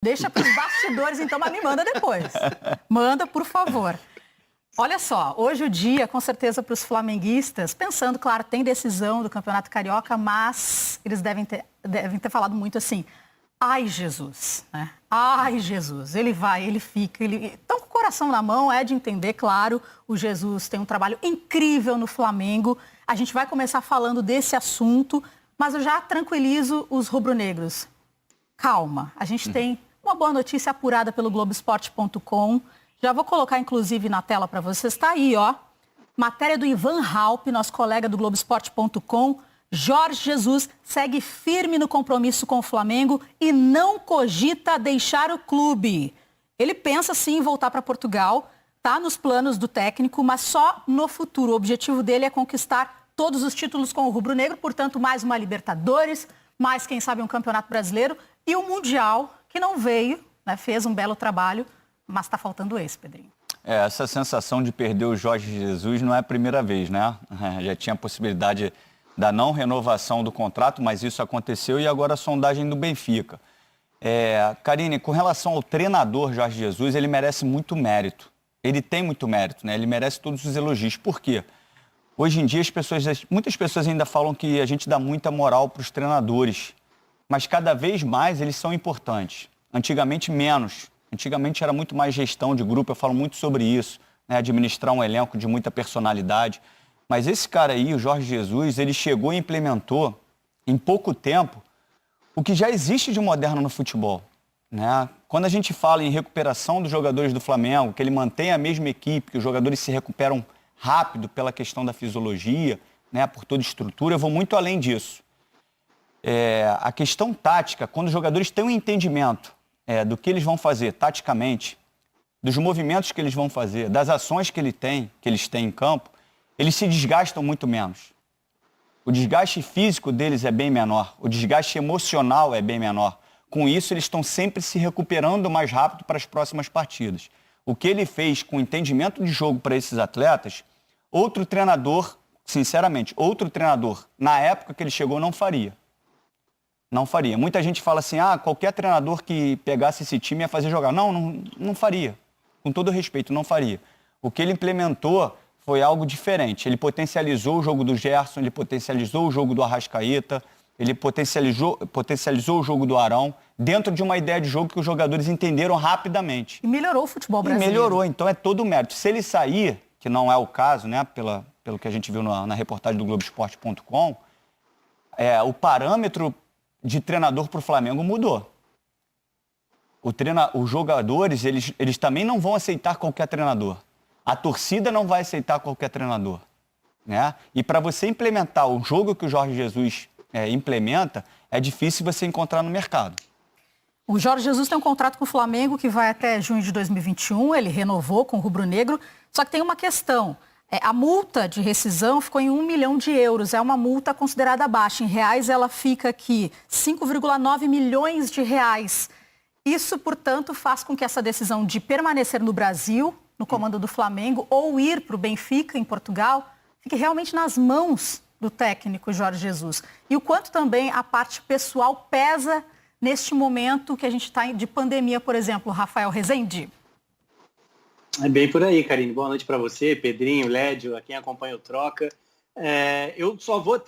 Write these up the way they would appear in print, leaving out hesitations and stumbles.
Deixa para os bastidores, então, mas me manda depois. Manda, por favor. Olha só, hoje o dia, com certeza, para os flamenguistas, pensando, claro, tem decisão do Campeonato Carioca, mas eles devem ter falado muito assim, ai, Jesus, né? Ai, Jesus, ele vai, ele fica, ele... Então, com o coração na mão, é de entender, claro, o Jesus tem um trabalho incrível no Flamengo. A gente vai começar falando desse assunto, mas eu já tranquilizo os rubro-negros. Calma, a gente tem uma boa notícia apurada pelo Globoesporte.com. Já vou colocar, inclusive, na tela para vocês. Está aí, ó. Matéria do Ivan Halpe, nosso colega do Globoesporte.com. Jorge Jesus segue firme no compromisso com o Flamengo e não cogita deixar o clube. Ele pensa, sim, em voltar para Portugal. Está nos planos do técnico, mas só no futuro. O objetivo dele é conquistar todos os títulos com o rubro-negro. Portanto, mais uma Libertadores, mais, quem sabe, um Campeonato Brasileiro. E o Mundial, que não veio, né, fez um belo trabalho, mas está faltando esse, Pedrinho. Essa sensação de perder o Jorge Jesus não é a primeira vez, né? Já tinha a possibilidade da não renovação do contrato, mas isso aconteceu e agora a sondagem do Benfica. Karine, com relação ao treinador Jorge Jesus, ele merece muito mérito. Ele tem muito mérito, né? Ele merece todos os elogios. Por quê? Hoje em dia, muitas pessoas ainda falam que a gente dá muita moral para os treinadores, mas cada vez mais eles são importantes. Antigamente, menos. Antigamente era muito mais gestão de grupo, eu falo muito sobre isso, né? Administrar um elenco de muita personalidade. Mas esse cara aí, o Jorge Jesus, ele chegou e implementou, em pouco tempo, o que já existe de moderno no futebol, né? Quando a gente fala em recuperação dos jogadores do Flamengo, que ele mantém a mesma equipe, que os jogadores se recuperam rápido pela questão da fisiologia, né? Por toda a estrutura, eu vou muito além disso. A questão tática, quando os jogadores têm um entendimento do que eles vão fazer taticamente, dos movimentos que eles vão fazer, das ações que eles têm em campo, eles se desgastam muito menos. O desgaste físico deles é bem menor, o desgaste emocional é bem menor. Com isso, eles estão sempre se recuperando mais rápido para as próximas partidas. O que ele fez com o entendimento de jogo para esses atletas, outro treinador, sinceramente, na época que ele chegou, não faria. Não faria. Muita gente fala assim, qualquer treinador que pegasse esse time ia fazer jogar. Não faria. Com todo respeito, não faria. O que ele implementou foi algo diferente. Ele potencializou o jogo do Gerson, ele potencializou o jogo do Arrascaeta, ele potencializou o jogo do Arão, dentro de uma ideia de jogo que os jogadores entenderam rapidamente. E melhorou o futebol brasileiro. E melhorou, então é todo o mérito. Se ele sair, que não é o caso, né, pelo que a gente viu na reportagem do Globoesporte.com, o parâmetro de treinador para o Flamengo mudou. Os jogadores, eles também não vão aceitar qualquer treinador. A torcida não vai aceitar qualquer treinador, né? E para você implementar o jogo que o Jorge Jesus implementa, é difícil você encontrar no mercado. O Jorge Jesus tem um contrato com o Flamengo que vai até junho de 2021, ele renovou com o Rubro Negro, só que tem uma questão. A multa de rescisão ficou em 1 milhão de euros, é uma multa considerada baixa. Em reais, ela fica aqui 5,9 milhões de reais. Isso, portanto, faz com que essa decisão de permanecer no Brasil, no comando do Flamengo, ou ir para o Benfica, em Portugal, fique realmente nas mãos do técnico Jorge Jesus. E o quanto também a parte pessoal pesa neste momento que a gente está de pandemia, por exemplo, Rafael Rezende. É bem por aí, Karine. Boa noite para você, Pedrinho, Lédio, a quem acompanha o Troca. Eu só vou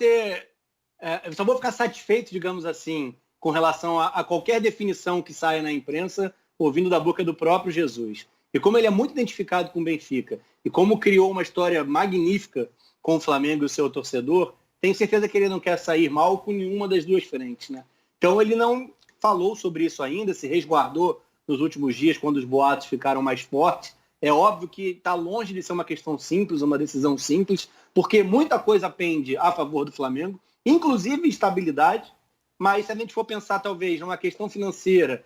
ficar satisfeito, digamos assim, com relação a qualquer definição que saia na imprensa, ouvindo da boca do próprio Jesus. E como ele é muito identificado com o Benfica, e como criou uma história magnífica com o Flamengo e o seu torcedor, tenho certeza que ele não quer sair mal com nenhuma das duas frentes, né? Então ele não falou sobre isso ainda, se resguardou nos últimos dias, quando os boatos ficaram mais fortes. É óbvio que está longe de ser uma questão simples, uma decisão simples, porque muita coisa pende a favor do Flamengo, inclusive estabilidade, mas se a gente for pensar talvez numa questão financeira,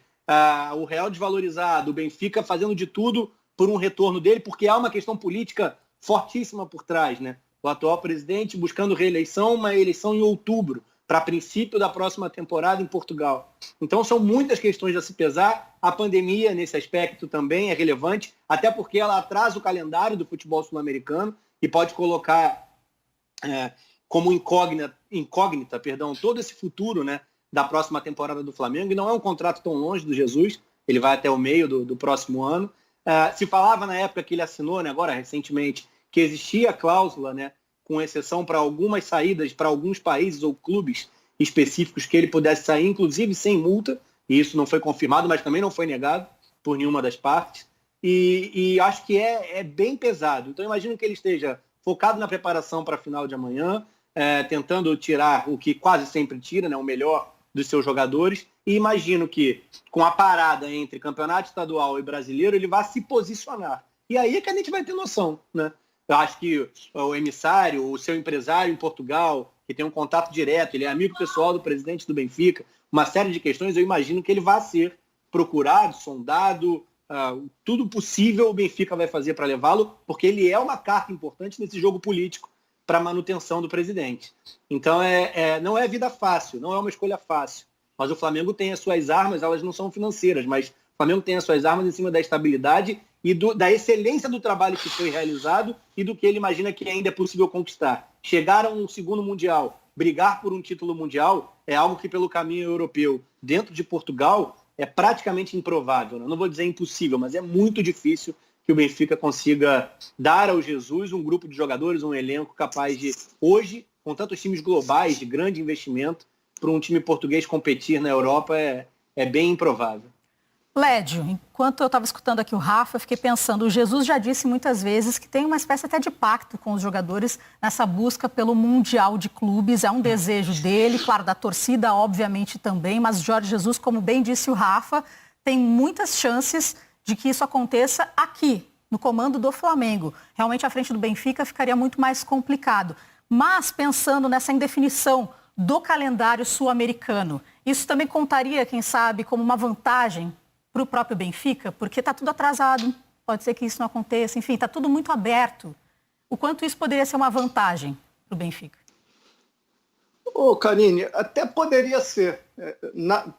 o Real desvalorizado, o Benfica fazendo de tudo por um retorno dele, porque há uma questão política fortíssima por trás, né? O atual presidente buscando reeleição, uma eleição em outubro, para princípio da próxima temporada em Portugal. Então são muitas questões a se pesar. A pandemia, nesse aspecto, também é relevante, até porque ela atrasa o calendário do futebol sul-americano e pode colocar como incógnita, todo esse futuro, né, da próxima temporada do Flamengo. E não é um contrato tão longe do Jesus, ele vai até o meio do próximo ano. Se falava na época que ele assinou, né, agora recentemente, que existia a cláusula, né, com exceção para algumas saídas para alguns países ou clubes específicos que ele pudesse sair, inclusive sem multa, e isso não foi confirmado, mas também não foi negado por nenhuma das partes, e acho que é bem pesado. Então, imagino que ele esteja focado na preparação para a final de amanhã, tentando tirar o que quase sempre tira, né, o melhor dos seus jogadores, e imagino que, com a parada entre campeonato estadual e brasileiro, ele vai se posicionar. E aí é que a gente vai ter noção, né? Eu acho que o emissário, o seu empresário em Portugal, que tem um contato direto, ele é amigo pessoal do presidente do Benfica, uma série de questões, eu imagino que ele vai ser procurado, sondado, tudo possível o Benfica vai fazer para levá-lo, porque ele é uma carta importante nesse jogo político para a manutenção do presidente. Então, não é vida fácil, não é uma escolha fácil. Mas o Flamengo tem as suas armas, elas não são financeiras, mas o Flamengo tem as suas armas em cima da estabilidade e da excelência do trabalho que foi realizado e do que ele imagina que ainda é possível conquistar. Chegar a um segundo Mundial, brigar por um título mundial, é algo que pelo caminho europeu, dentro de Portugal, é praticamente improvável. Não vou dizer impossível, mas é muito difícil que o Benfica consiga dar ao Jesus um grupo de jogadores, um elenco capaz de, hoje, com tantos times globais de grande investimento, para um time português competir na Europa é bem improvável. Lédio, enquanto eu estava escutando aqui o Rafa, eu fiquei pensando, o Jesus já disse muitas vezes que tem uma espécie até de pacto com os jogadores nessa busca pelo Mundial de Clubes, é um desejo dele, claro, da torcida, obviamente também, mas Jorge Jesus, como bem disse o Rafa, tem muitas chances de que isso aconteça aqui, no comando do Flamengo. Realmente, à frente do Benfica ficaria muito mais complicado. Mas, pensando nessa indefinição do calendário sul-americano, isso também contaria, quem sabe, como uma vantagem para o próprio Benfica, porque está tudo atrasado, pode ser que isso não aconteça, enfim, está tudo muito aberto. O quanto isso poderia ser uma vantagem para o Benfica? Karine, até poderia ser,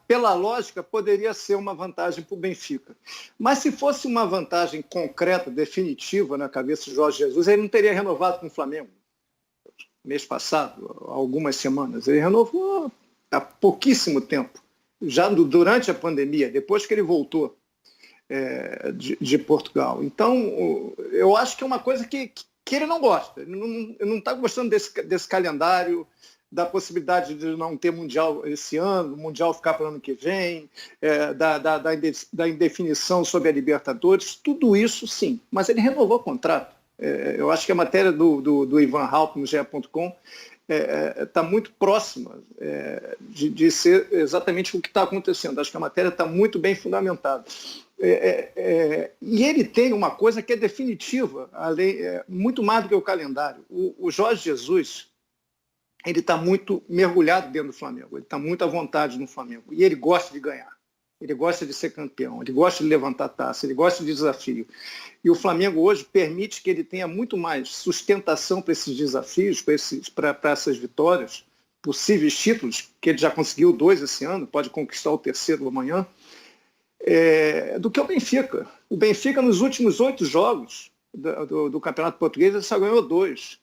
pela lógica, poderia ser uma vantagem para o Benfica. Mas se fosse uma vantagem concreta, definitiva na cabeça de Jorge Jesus, ele não teria renovado com o Flamengo. Mês passado, algumas semanas, ele renovou há pouquíssimo tempo. Já durante a pandemia, depois que ele voltou de Portugal. Então, eu acho que é uma coisa que ele não gosta. Ele não está gostando desse calendário, da possibilidade de não ter Mundial esse ano, o Mundial ficar para o ano que vem, da indefinição sobre a Libertadores, tudo isso sim. Mas ele renovou o contrato. Eu acho que a matéria do Ivan Halp no GE.com está muito próxima de ser exatamente o que está acontecendo. Acho que a matéria está muito bem fundamentada. E ele tem uma coisa que é definitiva, muito mais do que o calendário. O Jorge Jesus, ele está muito mergulhado dentro do Flamengo, ele está muito à vontade no Flamengo. E ele gosta de ganhar, ele gosta de ser campeão, ele gosta de levantar taça, ele gosta de desafio. E o Flamengo hoje permite que ele tenha muito mais sustentação para esses desafios, para essas vitórias, possíveis títulos, que ele já conseguiu 2 esse ano, pode conquistar o 3º amanhã, do que o Benfica. O Benfica, nos últimos 8 jogos do Campeonato Português, ele só ganhou 2.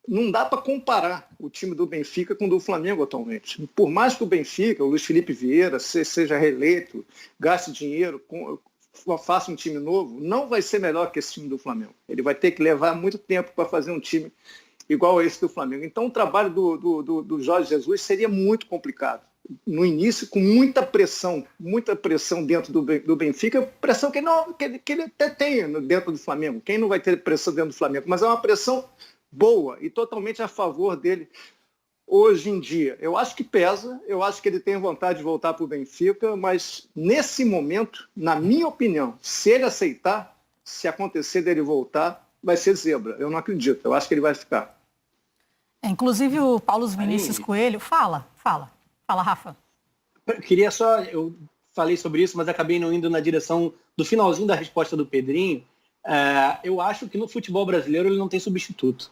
Não dá para comparar o time do Benfica com o do Flamengo atualmente. Por mais que o Benfica, o Luiz Felipe Vieira, seja reeleito, gaste dinheiro, faça um time novo, não vai ser melhor que esse time do Flamengo. Ele vai ter que levar muito tempo para fazer um time igual a esse do Flamengo. Então o trabalho do Jorge Jesus seria muito complicado. No início, com muita pressão dentro do Benfica, pressão que ele até tem dentro do Flamengo. Quem não vai ter pressão dentro do Flamengo? Mas é uma pressão boa e totalmente a favor dele hoje em dia. Eu acho que pesa, eu acho que ele tem vontade de voltar para o Benfica, mas nesse momento, na minha opinião, se ele aceitar, se acontecer dele voltar, vai ser zebra. Eu não acredito, eu acho que ele vai ficar. Inclusive o Paulo Vinícius Coelho, fala, Rafa. Eu falei sobre isso, mas acabei não indo na direção do finalzinho da resposta do Pedrinho. Eu acho que no futebol brasileiro ele não tem substituto,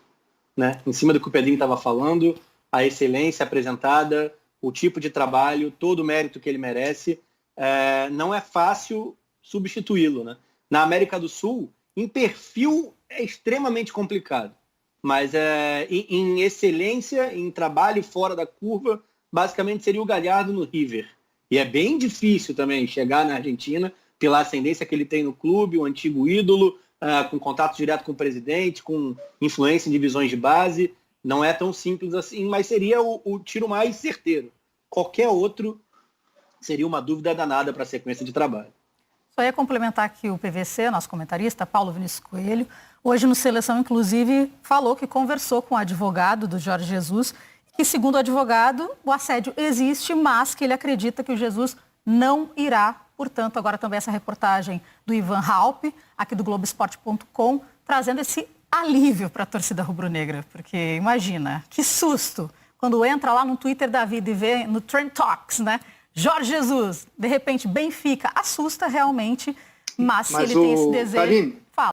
né? Em cima do que o Pedrinho estava falando, a excelência apresentada, o tipo de trabalho, todo o mérito que ele merece, não é fácil substituí-lo, né? Na América do Sul, em perfil é extremamente complicado, mas em excelência, em trabalho fora da curva, basicamente seria o Galhardo no River. E é bem difícil também chegar na Argentina, pela ascendência que ele tem no clube, um antigo ídolo, com contato direto com o presidente, com influência em divisões de base. Não é tão simples assim, mas seria o tiro mais certeiro. Qualquer outro seria uma dúvida danada para a sequência de trabalho. Só ia complementar aqui o PVC, nosso comentarista, Paulo Vinícius Coelho. Hoje no Seleção, inclusive, falou que conversou com o advogado do Jorge Jesus, que, segundo o advogado, o assédio existe, mas que ele acredita que o Jesus não irá. Portanto, agora também essa reportagem do Ivan Halpe, aqui do Globoesporte.com, trazendo esse alívio para a torcida rubro-negra. Porque imagina, que susto, quando entra lá no Twitter da vida e vê no Trend Talks, né? Jorge Jesus, de repente, Benfica, assusta realmente, mas se ele tem esse desejo... Karine,